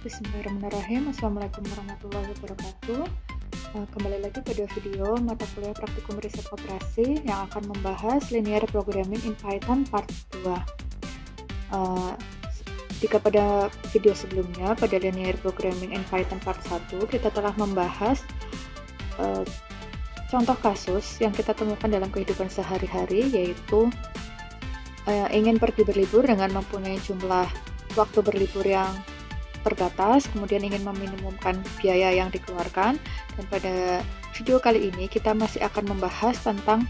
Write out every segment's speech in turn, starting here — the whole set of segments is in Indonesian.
Bismillahirrahmanirrahim. Assalamualaikum warahmatullahi wabarakatuh. Kembali lagi pada video mata kuliah praktikum riset operasi yang akan membahas linear programming in Python part 2. Jika pada video sebelumnya, pada linear programming in Python part 1, kita telah membahas contoh kasus yang kita temukan dalam kehidupan sehari-hari, yaitu ingin pergi berlibur dengan mempunyai jumlah waktu berlibur yang terbatas, kemudian ingin meminimumkan biaya yang dikeluarkan. Dan pada video kali ini kita masih akan membahas tentang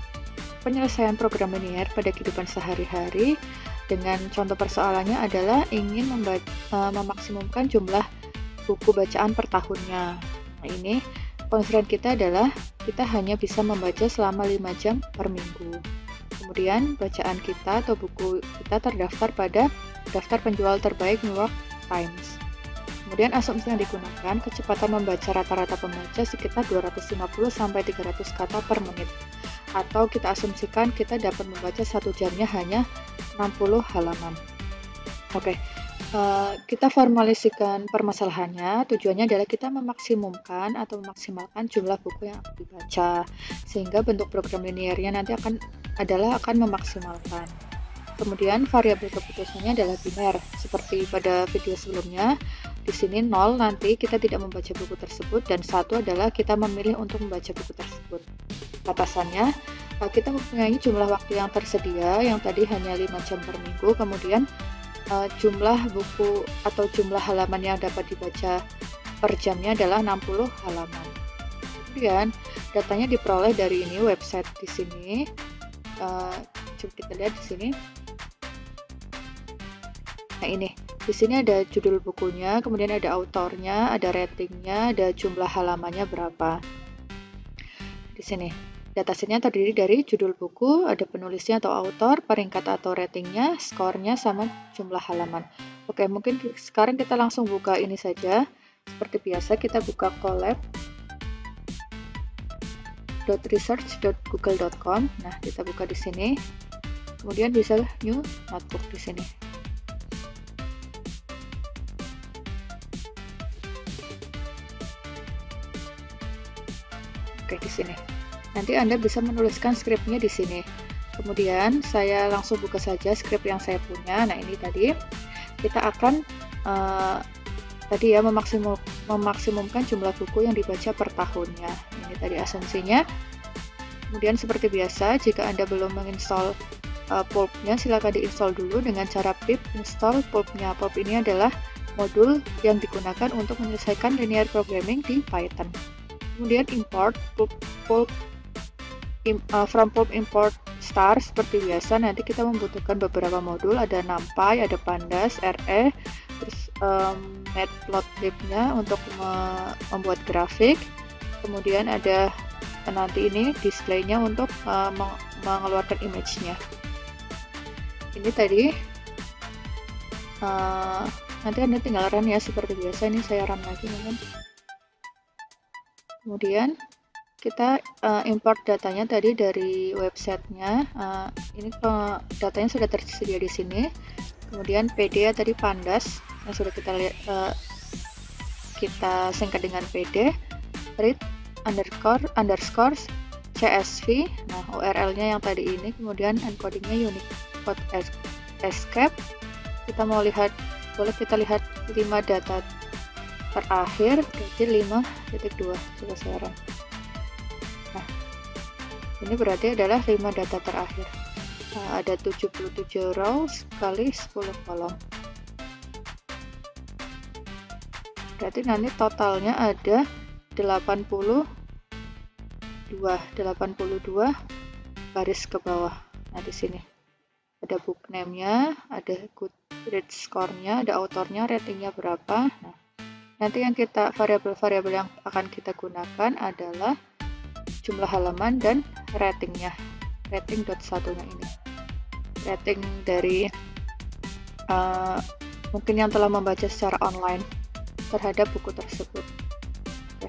penyelesaian program linear pada kehidupan sehari-hari, dengan contoh persoalannya adalah ingin memaksimumkan jumlah buku bacaan per tahunnya. Nah, ini constraint kita adalah kita hanya bisa membaca selama 5 jam per minggu. Kemudian bacaan kita atau buku kita terdaftar pada daftar penjual terbaik New York Times. Kemudian asumsi yang digunakan, kecepatan membaca rata-rata pembaca sekitar 250-300 kata per menit. Atau kita asumsikan kita dapat membaca 1 jamnya hanya 60 halaman. Oke, kita formalisikan permasalahannya. Tujuannya adalah kita memaksimumkan atau memaksimalkan jumlah buku yang akan dibaca, sehingga bentuk program linearnya nanti akan memaksimalkan. Kemudian variabel keputusannya adalah biner, seperti pada video sebelumnya. Di sini 0 nanti kita tidak membaca buku tersebut, dan 1 adalah kita memilih untuk membaca buku tersebut. Batasannya, kita mempunyai jumlah waktu yang tersedia yang tadi hanya 5 jam per minggu, kemudian jumlah buku atau jumlah halaman yang dapat dibaca per jamnya adalah 60 halaman. Kemudian datanya diperoleh dari ini website di sini. Coba kita lihat di sini. Nah, ini di sini ada judul bukunya, kemudian ada autornya, ada ratingnya, ada jumlah halamannya berapa. Di sini datasetnya terdiri dari judul buku, ada penulisnya atau autor, peringkat atau ratingnya, skornya, sama jumlah halaman. Oke, mungkin sekarang kita langsung buka ini saja. Seperti biasa kita buka collab.research.google.com. Nah, kita buka di sini. Kemudian bisa new notebook di sini. Oke, di sini. Nanti Anda bisa menuliskan skripnya di sini. Kemudian saya langsung buka saja skrip yang saya punya. Nah, ini tadi kita akan memaksimumkan jumlah buku yang dibaca per tahunnya. Ini tadi asumsinya. Kemudian seperti biasa, jika Anda belum menginstall Pulp-nya, silakan diinstal dulu dengan cara pip install Pulp-nya. Pulp ini adalah modul yang digunakan untuk menyelesaikan linear programming di Python. Kemudian import from Pulp import star. Seperti biasa, nanti kita membutuhkan beberapa modul, ada NumPy, ada Pandas, RE, terus Matplotlib-nya untuk membuat grafik. Kemudian ada nanti ini display-nya untuk mengeluarkan image-nya. Ini tadi nanti Anda tinggal run ya, seperti biasa. Ini saya run lagi mungkin. Kemudian kita import datanya tadi dari websitenya. Ini datanya sudah tersedia di sini. Kemudian PD tadi Pandas yang sudah kita lihat, kita singkat dengan PD. Read underscore CSV. Nah, URL-nya yang tadi ini. Kemudian encodingnya Unicode Escape. Kita mau lihat, boleh kita lihat 5 data terakhir, jadi 5.2. Coba saya run. Nah, ini berarti adalah 5 data terakhir. Nah, ada 77 row kali 10 kolom. Berarti nanti totalnya ada 82 baris ke bawah. Nah, di sini ada book name-nya, ada Goodreads score-nya, ada autornya, ratingnya berapa. Nah, nanti yang variabel yang akan kita gunakan adalah jumlah halaman dan ratingnya. Rating .1-nya ini. Rating dari mungkin yang telah membaca secara online terhadap buku tersebut. Oke.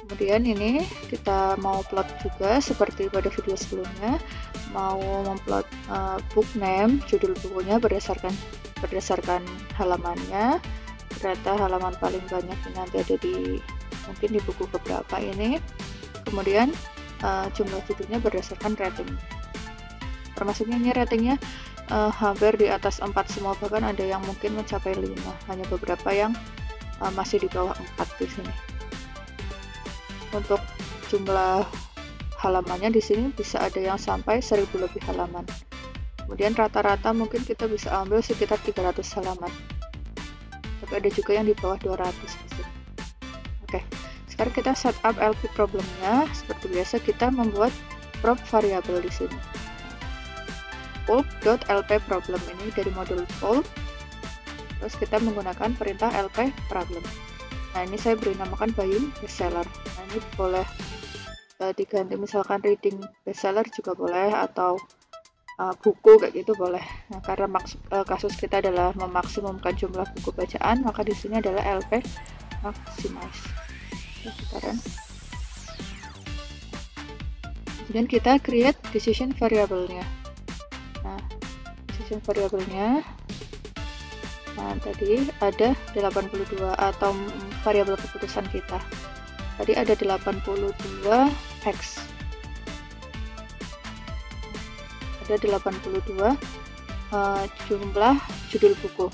Kemudian ini kita mau plot juga seperti pada video sebelumnya. Mau memplot book name, judul bukunya berdasarkan halamannya. ternyata halaman paling banyak ini nanti ada di mungkin di buku keberapa ini. Kemudian jumlah judulnya berdasarkan rating, termasuknya ini ratingnya hampir di atas 4 semua, bahkan ada yang mungkin mencapai 5, hanya beberapa yang masih di bawah 4 di sini. Untuk jumlah halamannya di sini bisa ada yang sampai 1000 lebih halaman. Kemudian rata-rata mungkin kita bisa ambil sekitar 300 halaman. Tapi ada juga yang di bawah 200 di sini. Oke, sekarang kita setup LP problemnya. Seperti biasa kita membuat prop variabel di sini. Pulp.lp problem ini dari modul pulp. Terus kita menggunakan perintah lp problem. Nah, ini saya beri namakan buying bestseller. Nah, ini boleh diganti misalkan reading bestseller juga boleh, atau buku kayak gitu boleh. Nah, karena kasus kita adalah memaksimumkan jumlah buku bacaan, maka di sini adalah lp maximize. Sekarang kemudian kita create decision variable-nya. Nah, decision variable-nya, nah tadi ada 82 atau variabel keputusan kita. Tadi ada 82x. Ada 82 jumlah judul buku.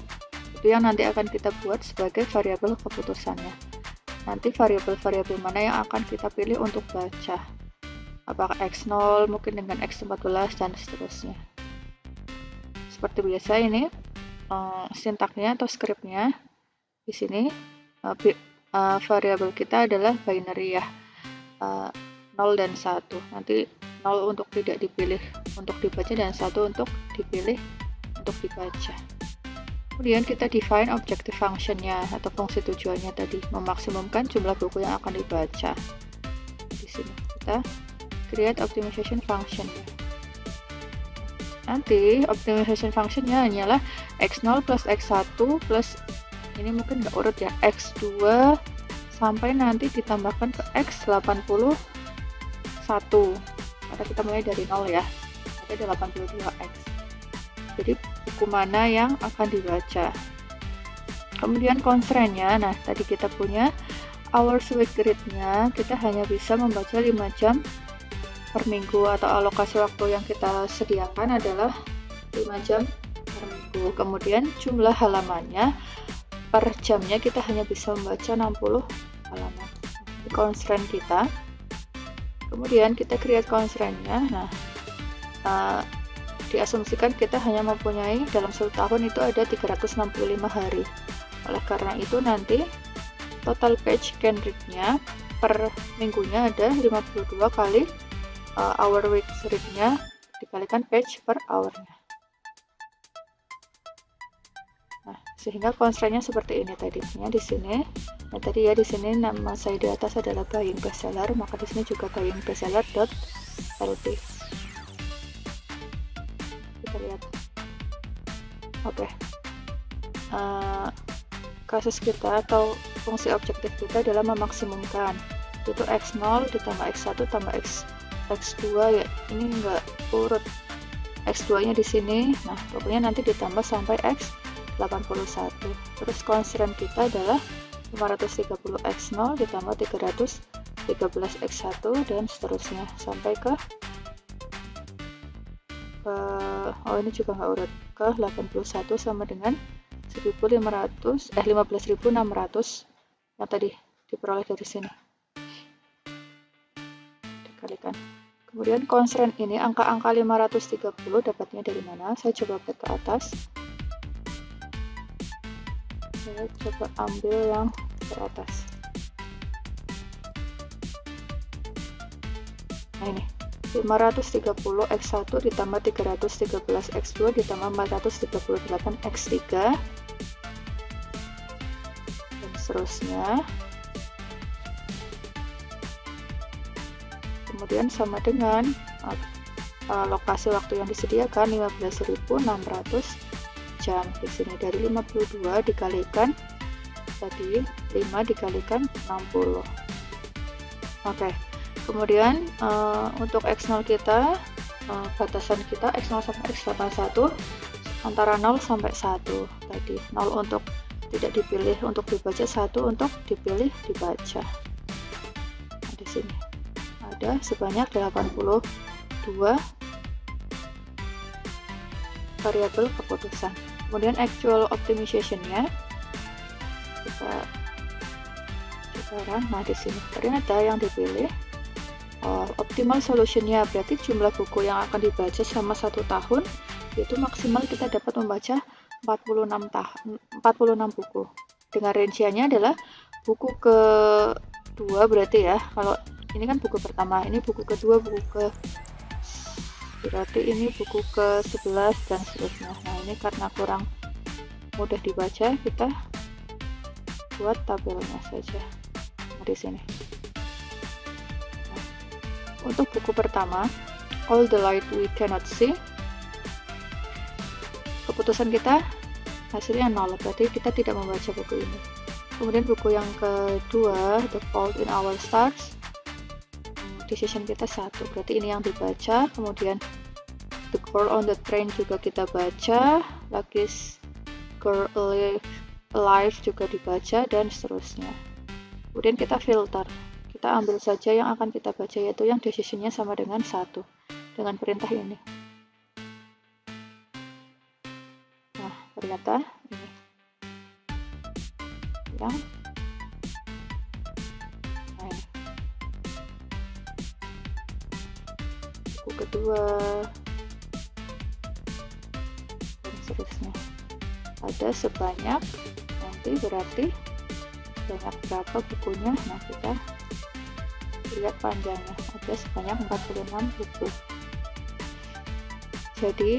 Itu yang nanti akan kita buat sebagai variabel keputusannya. Nanti variabel-variabel mana yang akan kita pilih untuk baca. Apakah x0 mungkin dengan x14 dan seterusnya. Seperti biasa ini sintaknya atau skripnya di sini variabel kita adalah binary ya, 0 dan 1. Nanti 0 untuk tidak dipilih untuk dibaca dan 1 untuk dipilih untuk dibaca. Kemudian kita define objective function-nya atau fungsi tujuannya tadi, memaksimumkan jumlah buku yang akan dibaca. Di sini kita create optimization function-nya. Nanti optimization function-nya hanyalah x0 plus x1 plus ini mungkin nggak urut ya, x2 sampai nanti ditambahkan ke x81 karena kita mulai dari 0 ya, ada 82x. Jadi buku mana yang akan dibaca. Kemudian constraint-nya, nah tadi kita punya hours week grid-nya, kita hanya bisa membaca 5 jam per minggu, atau alokasi waktu yang kita sediakan adalah 5 jam per minggu. Kemudian jumlah halamannya per jamnya kita hanya bisa membaca 60 halaman. Ini constraint kita. Kemudian kita create constraint-nya. Nah, diasumsikan kita hanya mempunyai dalam 1 tahun itu ada 365 hari. Oleh karena itu nanti total page can read-nya per minggunya ada 52 kali hour week read-nya dikalikan page per hour-nya. Nah, sehingga constraint-nya seperti ini tadinya di sini. Nah, tadi ya di sini nama saya di atas adalah buying bestseller, maka di sini juga buying bestseller.lp. Kita lihat. Oke. Kasus kita atau fungsi objektif kita adalah memaksimumkan. Itu x0 ditambah x1 tambah x2 ya. Ini enggak urut. X2 nya di sini. Nah, pokoknya nanti ditambah sampai x81. Terus constraint kita adalah 530x0 ditambah 313x1 dan seterusnya sampai ke ini juga nggak urut, ke 81 sama dengan 15.600 yang tadi diperoleh dari sini dikalikan. Kemudian constraint ini angka-angka 530 dapatnya dari mana? Saya coba back ke atas. Saya coba ambil yang teratas. Nah ini 530 x1 ditambah 313 x2 ditambah 438 x3 dan seterusnya. Kemudian sama dengan lokasi waktu yang disediakan 15.600 jam. Di sini dari 52 dikalikan tadi 5 dikalikan 60. Oke. Kemudian untuk x0 kita batasan kita x0 sampai x81 antara 0 sampai 1 tadi. 0 untuk tidak dipilih untuk dibaca, 1 untuk dipilih dibaca. Nah, di sini ada sebanyak 82 variabel keputusan. Kemudian actual optimization-nya kita sekarang, nah di sini ternyata yang dipilih optimal solution-nya berarti jumlah buku yang akan dibaca selama 1 tahun itu maksimal kita dapat membaca 46 buku. Dengan rinciannya adalah buku kedua berarti ya. Kalau ini kan buku pertama, ini buku kedua, berarti ini buku ke-11 dan seterusnya. Nah, ini karena kurang mudah dibaca, kita buat tabelnya saja. Nah, di sini. Nah, untuk buku pertama, All the Light We Cannot See, keputusan kita hasilnya 0, berarti kita tidak membaca buku ini. Kemudian buku yang kedua, The Fault in Our Stars, decision kita 1, berarti ini yang dibaca. Kemudian The Girl on the Train juga kita baca, Lucky's Girl Alive juga dibaca, dan seterusnya. Kemudian kita filter, kita ambil saja yang akan kita baca, yaitu yang decisionnya sama dengan 1 dengan perintah ini. Nah, ternyata ini yang buku kedua dan seterusnya. Ada sebanyak, nanti berarti banyak berapa bukunya. Nah, kita lihat panjangnya, ada sebanyak 46 buku. Jadi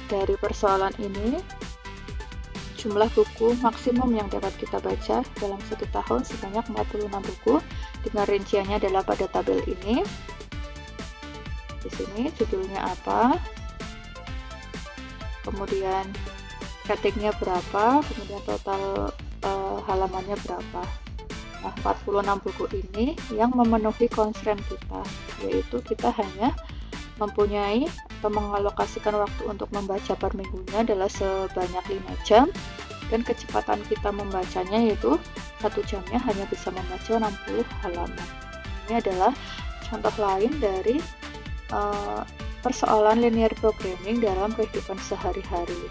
dari persoalan ini, jumlah buku maksimum yang dapat kita baca dalam 1 tahun sebanyak 46 buku. Dengan rinciannya adalah pada tabel ini. Di sini judulnya apa, kemudian ratingnya berapa, kemudian total halamannya berapa. Nah, 46 buku ini yang memenuhi constraint kita, yaitu kita hanya mempunyai atau mengalokasikan waktu untuk membaca per minggunya adalah sebanyak 5 jam, dan kecepatan kita membacanya yaitu 1 jamnya hanya bisa membaca 60 halaman. Ini adalah contoh lain dari persoalan linear programming dalam kehidupan sehari-hari,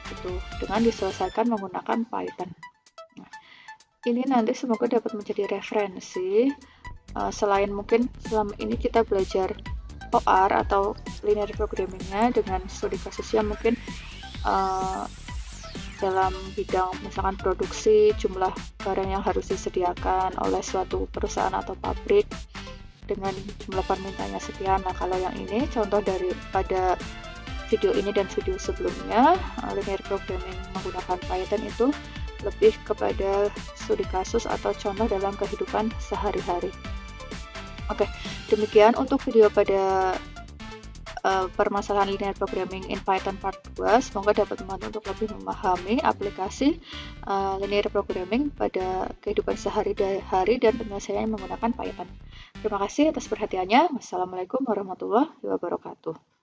itu dengan diselesaikan menggunakan Python. Nah, ini nanti semoga dapat menjadi referensi. Selain mungkin selama ini kita belajar OR atau linear programmingnya dengan studi kasusnya mungkin dalam bidang misalkan produksi, jumlah barang yang harus disediakan oleh suatu perusahaan atau pabrik dengan jumlah permintaannya sekian. Nah, kalau yang ini contoh daripada video ini dan video sebelumnya, linear programming menggunakan Python itu lebih kepada studi kasus atau contoh dalam kehidupan sehari-hari. Oke, demikian untuk video pada permasalahan linear programming in Python part 2. Semoga dapat membantu untuk lebih memahami aplikasi linear programming pada kehidupan sehari-hari dan penyelesaiannya menggunakan Python. Terima kasih atas perhatiannya. Wassalamualaikum warahmatullahi wabarakatuh.